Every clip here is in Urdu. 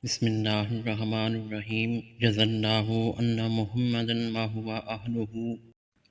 بسم اللہ الرحمن الرحیم جزا اللہ ان محمد ما ہوا اہلہ۔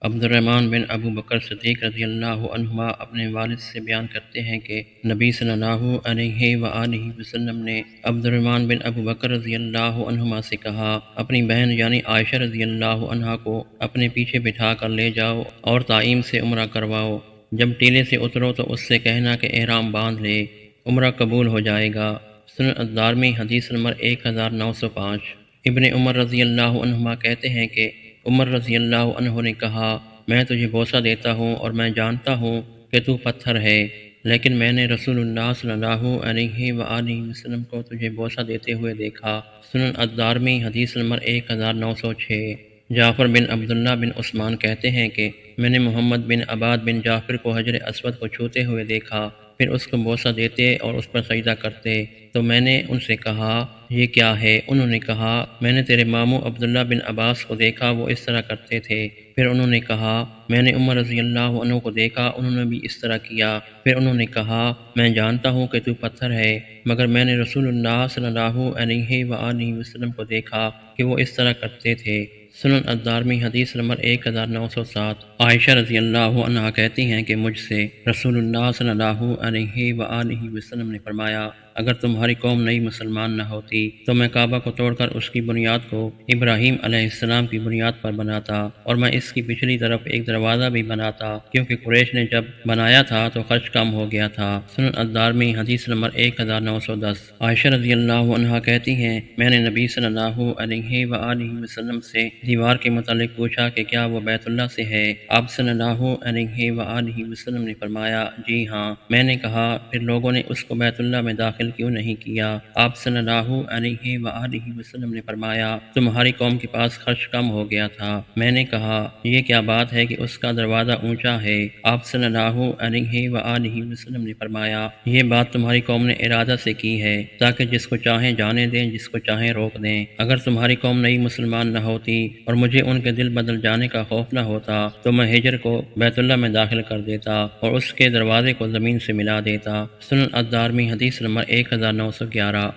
عبد الرحمن بن ابو بکر صدیق رضی اللہ عنہما اپنے والد سے بیان کرتے ہیں کہ نبی صلی اللہ علیہ وآلہ وسلم نے عبد الرحمن بن ابو بکر رضی اللہ عنہما سے کہا، اپنی بہن یعنی عائشہ رضی اللہ عنہا کو اپنے پیچھے بٹھا کر لے جاؤ اور طائم سے عمرہ کرواؤ۔ جب ٹیلے سے اترو تو اس سے کہنا کہ احرام باندھ لے، عمرہ قبول ہو جائے گا۔ سنن الدارمی حدیث نمبر 1905۔ ابن عمر رضی اللہ عنہما کہتے ہیں کہ عمر رضی اللہ عنہ نے کہا، میں تجھے بوسہ دیتا ہوں اور میں جانتا ہوں کہ تو پتھر ہے، لیکن میں نے رسول اللہ صلی اللہ علیہ وآلہ وسلم کو تجھے بوسہ دیتے ہوئے دیکھا۔ سنن الدارمی حدیث نمبر 1906۔ جعفر بن عبداللہ بن عثمان کہتے ہیں کہ میں نے محمد بن عباد بن جعفر کو حجر اسود کو چھوتے ہوئے دیکھا، پھر اس کو بوسہ دیتے اور اس پر سجدہ کرتے، تو میں نے ان سے کہا یہ کیا ہے؟ انہوں نے کہا میں نے تیرے ماموں عبداللہ بن عباس کو دیکھا، وہ اس طرح کرتے تھے۔ پھر انہوں نے کہا میں نے عمر رضی اللہ عنہ کو دیکھا، انہوں نے بھی اس طرح کیا۔ پھر انہوں نے کہا میں جانتا ہوں کہ تو پتھر ہے، مگر میں نے رسول اللہ صلی اللہ علیہ وآلہ وسلم کو دیکھا کہ وہ اس طرح کرتے تھے۔ سنن الدارمی حدیث نمبر 1907۔ عائشہ رضی اللہ عنہا کہتی ہیں کہ مجھ سے رسول اللہ صلی اللہ علیہ وآلہ وسلم نے فرمایا، اگر تمہاری قوم نئی مسلمان نہ ہوتی تو میں کعبہ کو توڑ کر اس کی بنیاد کو ابراہیم علیہ السلام کی بنیاد پر بناتا، اور میں اس کی پچھلی طرف ایک دروازہ بھی بناتا، کیونکہ قریش نے جب بنایا تھا تو خرچ کم ہو گیا تھا۔ سنن الدارمی حدیث نمبر 1910۔ عائشہ رضی اللہ عنہا کہتی ہیں میں نے نبی صلی اللہ علیہ وآلہ وسلم سے دیوار کے متعلق پوچھا کہ کیا وہ بیت اللہ سے ہے؟ آپ صلی اللہ علیہ وآلہ وسلم نے فرمایا جی ہاں۔ میں نے کہا پھر لوگوں نے اس کو بیت اللہ میں داخل کیوں نہیں کیا؟ آپ صلی اللہ علیہ وآلہ وسلم نے فرمایا تمہاری قوم کے پاس خرچ کم ہو گیا تھا۔ میں نے کہا یہ کیا بات ہے کہ اس کا دروازہ اونچا ہے؟ آپ صلی اللہ علیہ وآلہ وسلم نے فرمایا یہ بات تمہاری قوم نے ارادہ سے کی ہے تاکہ جس کو چاہیں جانے دیں، جس کو چاہیں روک دیں۔ اگر تمہاری قوم نئی مسلمان نہ ہوتی اور مجھے ان کے دل بدل جانے کا خوف نہ ہوتا تو میں ہجر کو بیت اللہ میں داخل کر دیتا اور اس کے دروازے کو زمین سے ملا دیتا۔ سنن الدارمی حدیث نمبر 1911۔